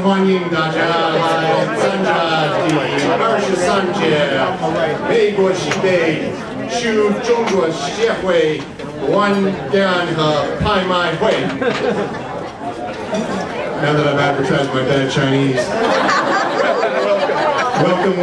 欢迎大家来参加第23届美国西北区中国协会湾点和拍卖会。Now that I've advertised my bad Chinese, welcome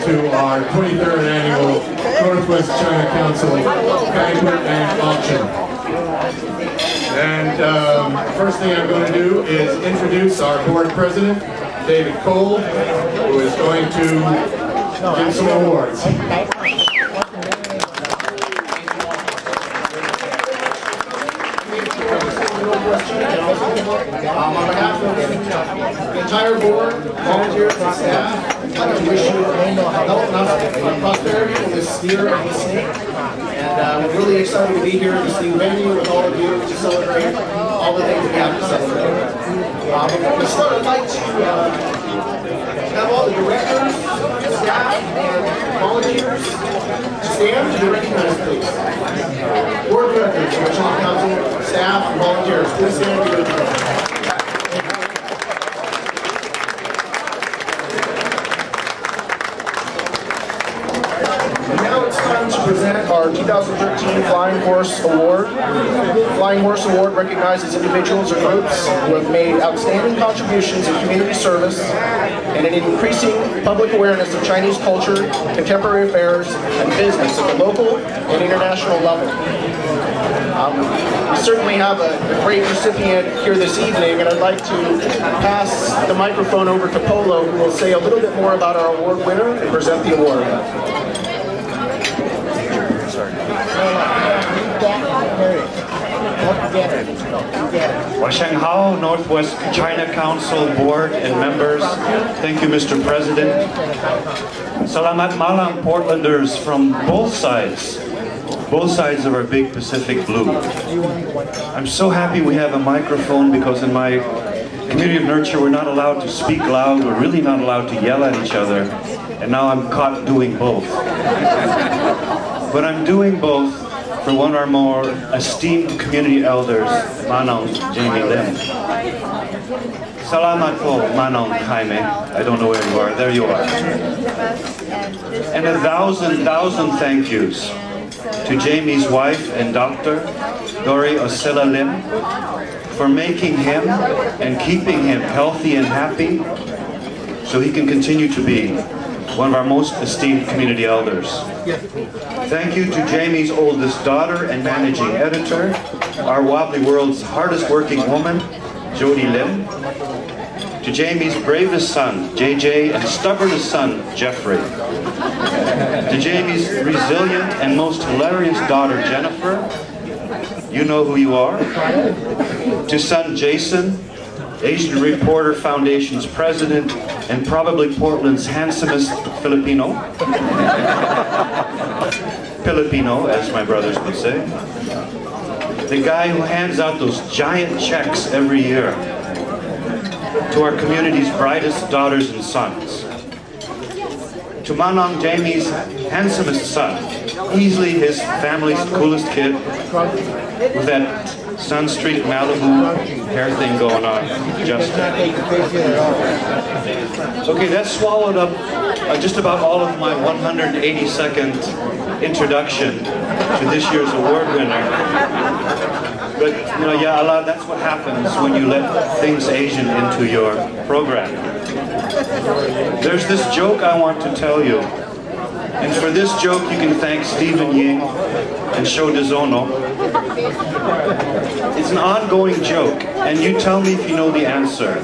to our 23rd annual Northwest China Council banquet and auction. And first thing I'm going to do is introduce our board president, David Cole, who is going to give some awards. On behalf of the entire board, volunteers, and staff, I'd like to wish you health and prosperity in this year of the snake. And we're really excited to be here at this new venue with all of you to celebrate all the things that we have to celebrate. To start, I'd like to have all the directors, staff, and volunteers stand to be recognized, please. Board directors, China Council, staff, and volunteers, please stand to be recognized. Present our 2013 Flying Horse Award. Flying Horse Award recognizes individuals or groups who have made outstanding contributions in community service and in increasing public awareness of Chinese culture, contemporary affairs, and business at the local and international level. We certainly have a great recipient here this evening, and I'd like to pass the microphone over to Polo, who will say a little bit more about our award winner and present the award. 晚上好, Northwest China Council Board and members. Thank you, Mr. President. Salamat malam, Portlanders from both sides of our big Pacific Blue. I'm so happy we have a microphone because in my community of nurture we're not allowed to speak loud, we're really not allowed to yell at each other, and now I'm caught doing both. But I'm doing both for one of our more esteemed community elders, Manong Jaime Lim. Salamat po, Manong Jaime. I don't know where you are. There you are. And a thousand thank yous to Jamie's wife and doctor, Dori Osela Lim, for making him and keeping him healthy and happy so he can continue to be one of our most esteemed community elders. Thank you to Jamie's oldest daughter and managing editor, our Wobbly World's hardest working woman, Jody Lim. To Jamie's bravest son, JJ, and stubbornest son, Jeffrey. To Jamie's resilient and most hilarious daughter, Jennifer. You know who you are. To son, Jason, Asian Reporter Foundation's president, and probably Portland's handsomest Filipino. Filipino, as my brothers would say. The guy who hands out those giant checks every year to our community's brightest daughters and sons. To Manong Jamie's handsomest son, easily his family's coolest kid, with that Sunstreak Malibu hair thing going on. Okay, that swallowed up just about all of my 180-second introduction to this year's award winner. But, you know, yeah, Allah, that's what happens when you let things Asian into your program. There's this joke I want to tell you. And for this joke, you can thank Stephen Ying and Sho DeZono. It's an ongoing joke, and you tell me if you know the answer.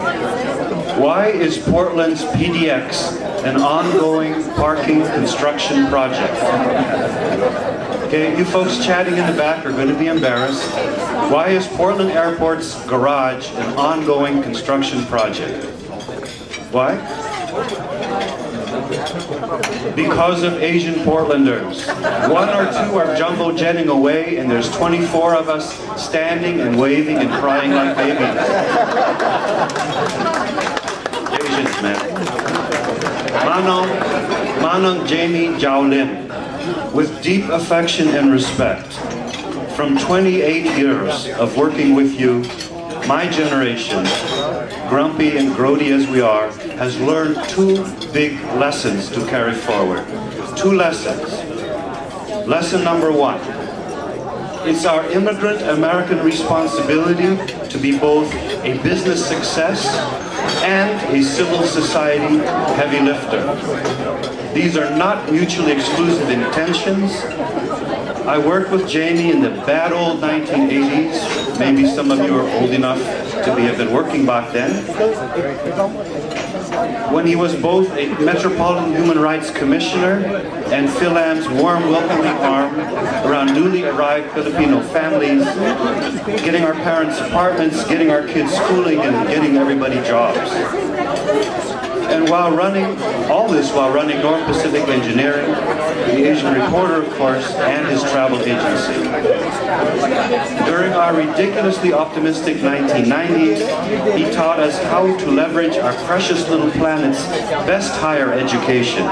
Why is Portland's PDX an ongoing parking construction project? Okay, you folks chatting in the back are going to be embarrassed. Why is Portland Airport's garage an ongoing construction project? Why? Because of Asian Portlanders. One or two are jumbo-jetting away, and there's 24 of us standing and waving and crying like babies. Asians, man. Manong Jamie Jiao Lim, with deep affection and respect, from 28 years of working with you my generation, grumpy and grody as we are, has learned two big lessons to carry forward. Two lessons. Lesson number one. It's our immigrant American responsibility to be both a business success and a civil society heavy lifter. These are not mutually exclusive intentions. I worked with Jaime in the bad old 1980s. Maybe some of you are old enough to have been working back then. When he was both a Metropolitan Human Rights Commissioner and Philam's warm welcoming arm around newly arrived Filipino families, getting our parents apartments, getting our kids schooling, and getting everybody jobs. And all this while running North Pacific Engineering, the Asian Reporter, of course, and his travel agency. During our ridiculously optimistic 1990s, he taught us how to leverage our precious little planet's best higher education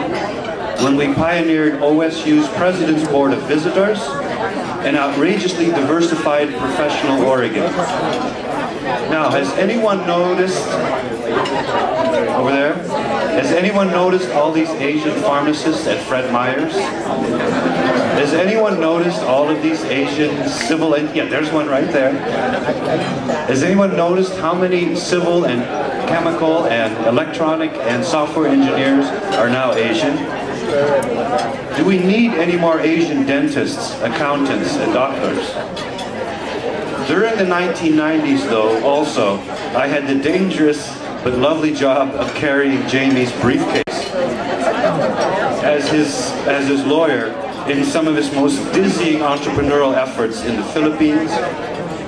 when we pioneered OSU's President's Board of Visitors and outrageously diversified professional Oregon. Now, has anyone noticed, over there, has anyone noticed all these Asian pharmacists at Fred Meyer's? Has anyone noticed all of these Asian civil, yeah, there's one right there. Has anyone noticed how many civil and chemical and electronic and software engineers are now Asian? Do we need any more Asian dentists, accountants, and doctors? During the 1990s, though, also, I had the dangerous but lovely job of carrying Jaime's briefcase as his lawyer in some of his most dizzying entrepreneurial efforts in the Philippines,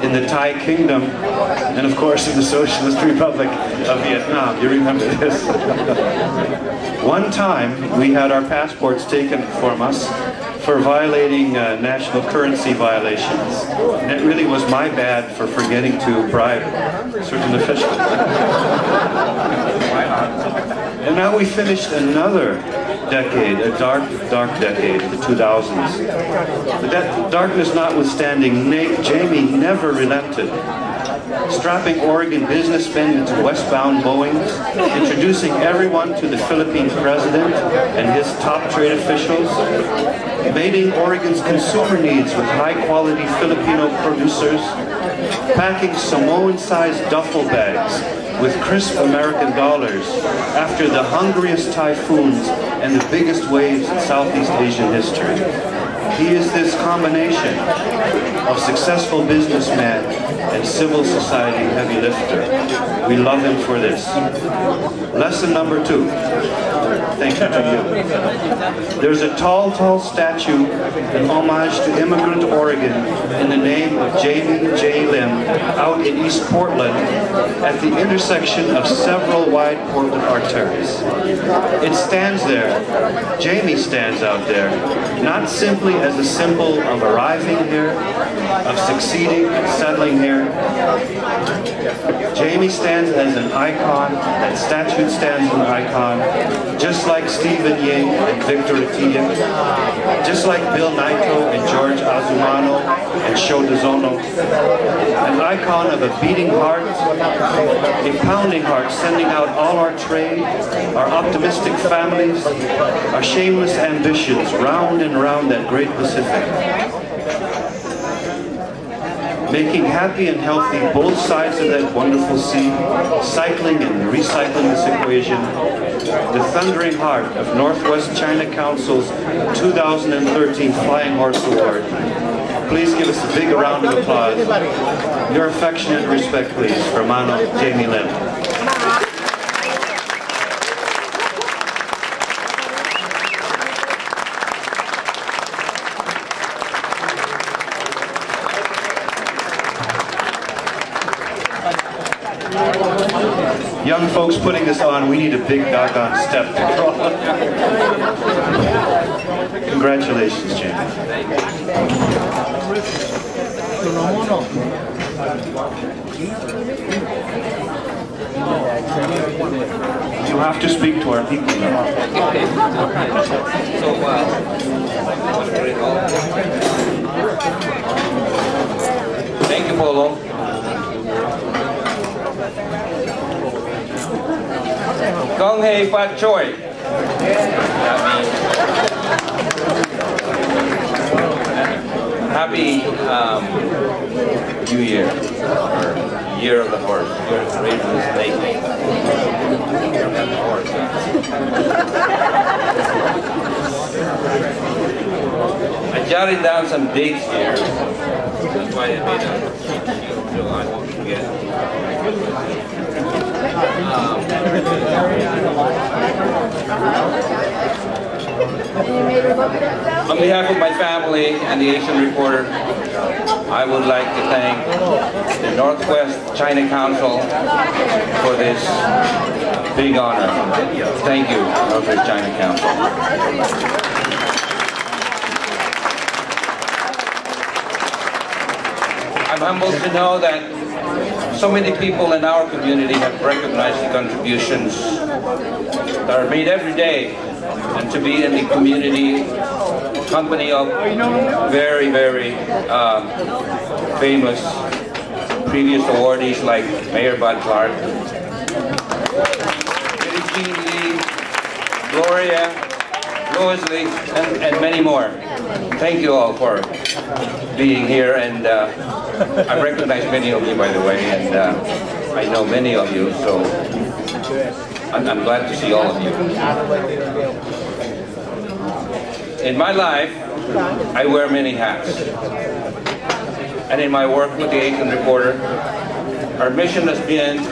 in the Thai Kingdom, and of course in the Socialist Republic of Vietnam. You remember this? One time, we had our passports taken from us for violating national currency violations. And it really was my bad for forgetting to bribe certain officials. And now we finished another decade, a dark, dark decade, the 2000s. But that darkness notwithstanding, Jaime never relented. Strapping Oregon businessmen into westbound Boeings, introducing everyone to the Philippine president and his top trade officials, mating Oregon's consumer needs with high-quality Filipino producers, packing Samoan-sized duffel bags with crisp American dollars after the hungriest typhoons and the biggest waves in Southeast Asian history. He is this combination of successful businessman and civil society heavy lifter. We love him for this. Lesson number two. Thank you to you. There's a tall, tall statue in homage to immigrant Oregon in the name of Jaime J. Lim out in East Portland at the intersection of several wide Portland arteries. It stands there. Jaime stands out there, not simply as a symbol of arriving here, of succeeding and settling here. Jaime stands as an icon, that statue stands as an icon, just like Stephen Ying and Victor Atiyah, just like Bill Naito and George Azumano and Sho Dozono, an icon of a beating heart, a pounding heart sending out all our trade, our optimistic families, our shameless ambitions round and round that great Pacific. Making happy and healthy both sides of that wonderful sea, cycling and recycling this equation, the thundering heart of Northwest China Council's 2013 Flying Horse Award. Please give us a big round of applause. Your affectionate respect, please, for Mano Jaime Lim. Young folks putting this on, we need a big doggone step to crawl. Congratulations, Jaime. You have to speak to our people now. Thank you, Polo. Gong Hei Fat Choi. That means happy New Year, or Year of the Horse. Year of the Raven and Snake. I jotted down some dates here. That's why I made a cheat sheet so I won't forget. On behalf of my family and the Asian Reporter, I would like to thank the Northwest China Council for this big honor. Thank you, Northwest China Council. I'm humbled to know that so many people in our community have recognized the contributions that are made every day, and to be in the community company of very, very famous previous awardees like Mayor Bud Clark, Jean Lee, Gloria, Lois Lee, and many more. Thank you all for being here, and I recognize many of you, by the way, and I know many of you, so I'm glad to see all of you. In my life, I wear many hats. And in my work with the Asian Reporter, our mission has been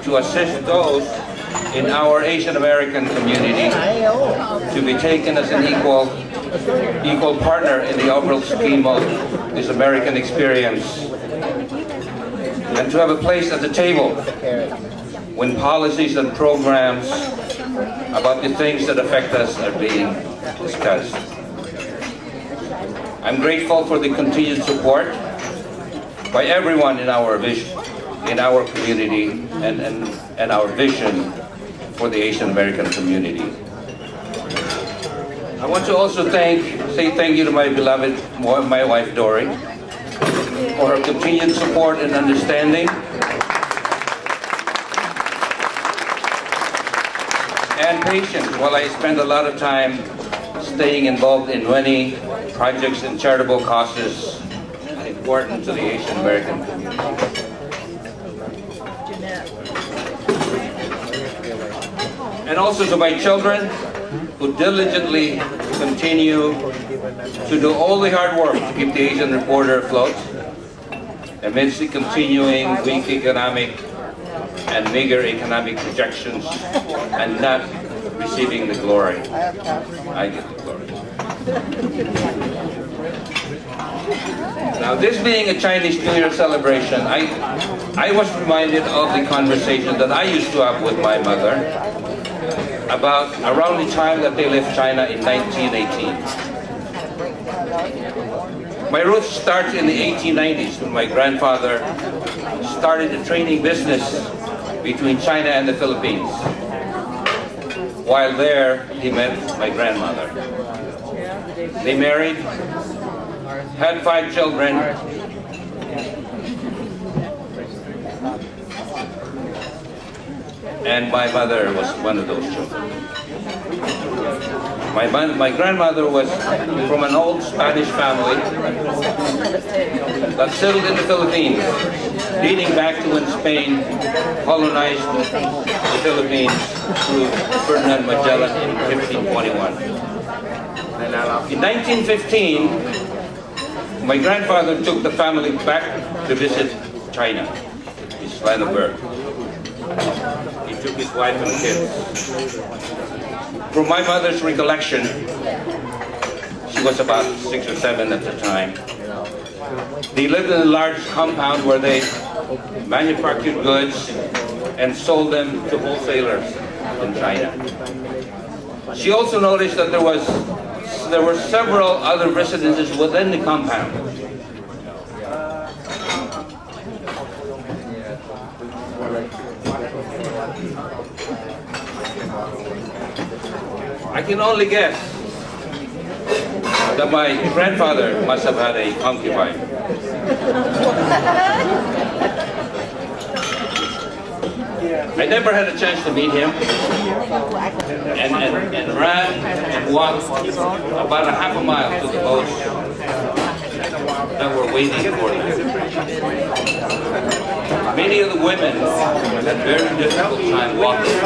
to assist those in our Asian American community to be taken as an equal partner in the overall scheme of this American experience, and to have a place at the table when policies and programs about the things that affect us are being discussed. I'm grateful for the continued support by everyone in our vision, in our community, and our vision for the Asian American community. I want to also say thank you to my beloved, my wife Dory, for her continued support and understanding, and patience while I spend a lot of time staying involved in many projects and charitable causes important to the Asian American community. And also to my children, who diligently continue to do all the hard work to keep the Asian Reporter afloat amidst the continuing weak economic and meager economic projections, and not receiving the glory. I get the glory. Now, this being a Chinese New Year celebration, I was reminded of the conversation that I used to have with my mother about around the time that they left China in 1918. My roots start in the 1890s when my grandfather started a trading business between China and the Philippines. While there, he met my grandmother. They married, had 5 children, and my mother was one of those children. My grandmother was from an old Spanish family that settled in the Philippines, dating back to when Spain colonized the Philippines through Ferdinand Magellan in 1521. In 1915, my grandfather took the family back to visit China, his land of birth. He took his wife and kids. From my mother's recollection, she was about 6 or 7 at the time. They lived in a large compound where they manufactured goods and sold them to wholesalers in China. She also noticed that there were several other residences within the compound. I can only guess that my grandfather must have had a concubine. I never had a chance to meet him, and ran and walked about a half a mile to the boats that were waiting for him. Many of the women had very difficult time walking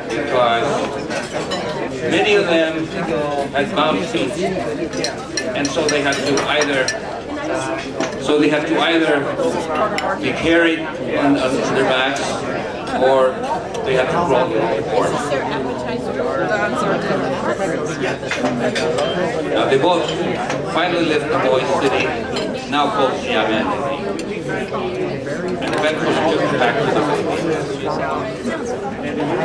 because many of them had bound feet, and so they had to either be carried on their backs, or they had to crawl to the board. Now they both finally left the boys' city, now called Xiamen, and eventually took them back to the Philippines.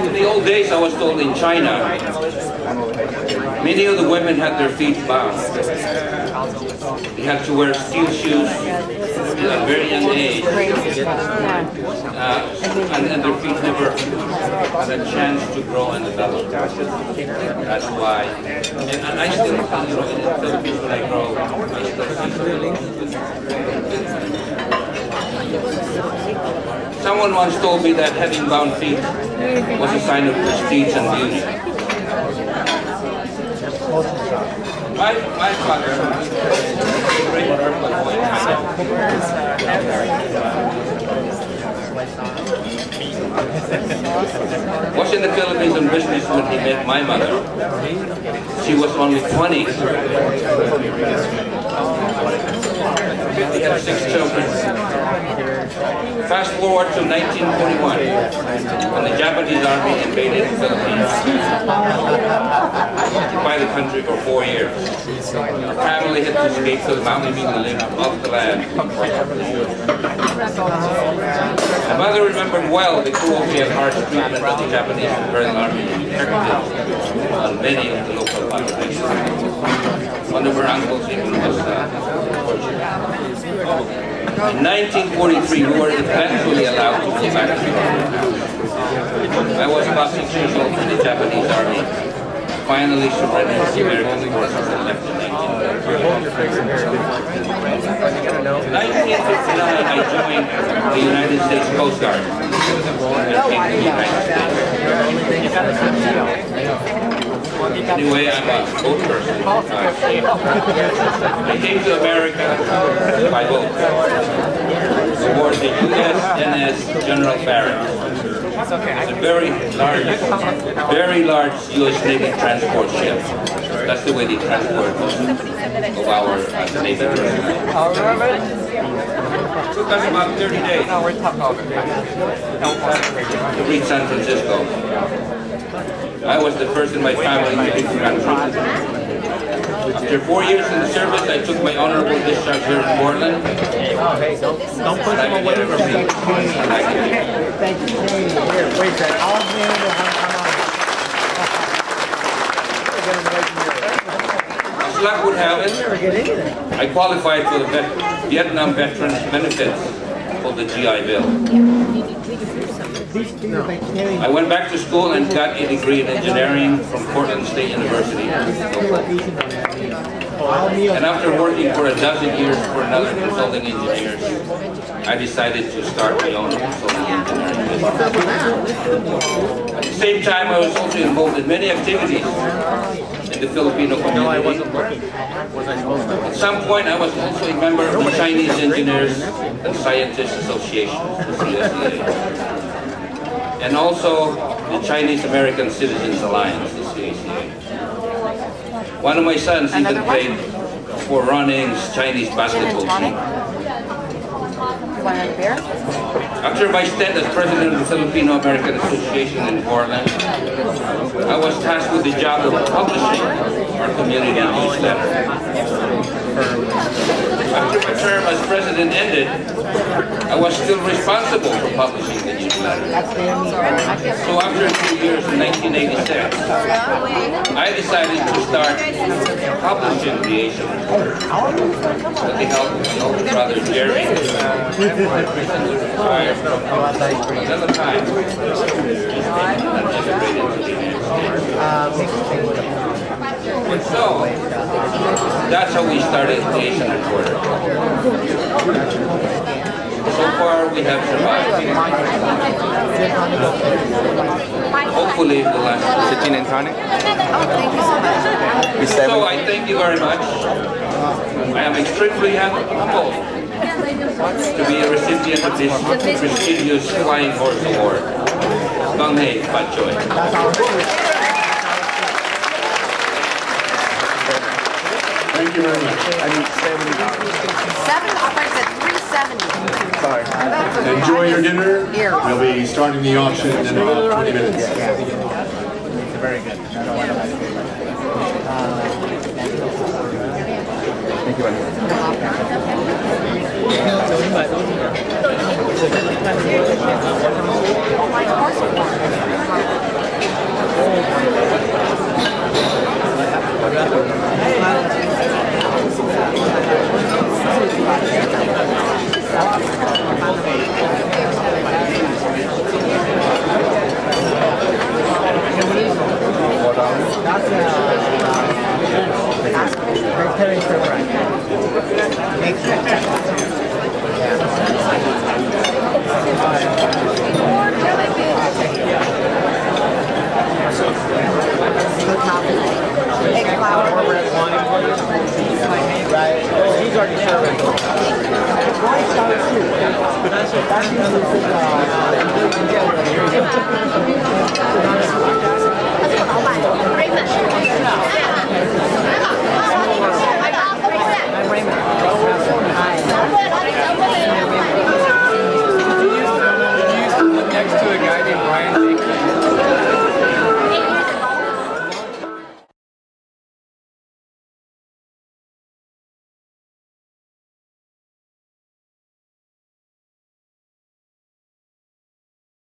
In the old days, I was told in China, many of the women had their feet bound. They had to wear steel shoes at a very young age, and their feet never had a chance to grow and develop. That's why. And I still, in the Philippines, when I grow, I still see. Someone once told me that having bound feet was a sign of prestige and beauty. My father was in the Philippines on business when he met my mother. She was only 20. They had 6 children. Fast forward to 1941, when the Japanese army invaded the Philippines, occupied the country for 4 years. Our family had to escape to the mountains and live off the land. My mother remembered well the cruelty and harsh treatment of the Japanese Imperial Army inflicted on many of the local populations. One of her uncles even was tortured. In 1943, we were eventually allowed to go back to Europe. I was about 6 years old when the Japanese army finally surrendered to the American forces and left in 1939. In 1959, I joined the United States Coast Guard and came to the United States. Anyway, I'm a boat person. I came to America by boat aboard the USNS General Barracks. It's a very large U.S. Navy transport ship. That's the way they transport most of our Navy personnel. It took us about 30 days to reach San Francisco. I was the first in my family to leave the country. After 4 years in the service, I took my honorable discharge here in Portland. Don't put them away from me. Thank you. Wait a second. As luck would have it, I qualified for the Vietnam Veterans Benefits for the GI Bill. I went back to school and got a degree in engineering from Portland State University. And after working for a dozen years for another consulting engineers, I decided to start my own consulting engineering business. At the same time, I was also involved in many activities in the Filipino community. At some point, I was also a member of the Chinese Engineers and Scientists Association, the CSEA. And also the Chinese American Citizens Alliance, the CACA. One of my sons even played for Running's Chinese basketball team. After my stint as president of the Filipino American Association in Portland, I was tasked with the job of publishing our community newsletter. After my term as president ended, I was still responsible for publishing the newsletter. So after a few years in 1986, I decided to start publishing the Asian Reporter with the help of my older brother Jerry, who recently retired from another time and immigrated to the United States. And so, that's how we started the Asian Reporter. So far, we have survived. Hopefully, it will last. The gin and tonic? Oh, thank you so much. So I thank you very much. I am extremely humbled to be a recipient of this prestigious Flying Horse Award. Bang Hei, Bat Choy. Thank you very much. I need $70. I said 370. Sorry. Enjoy your dinner. We'll be starting the auction in about 20 minutes. Very good. Thank you, buddy. Raymond.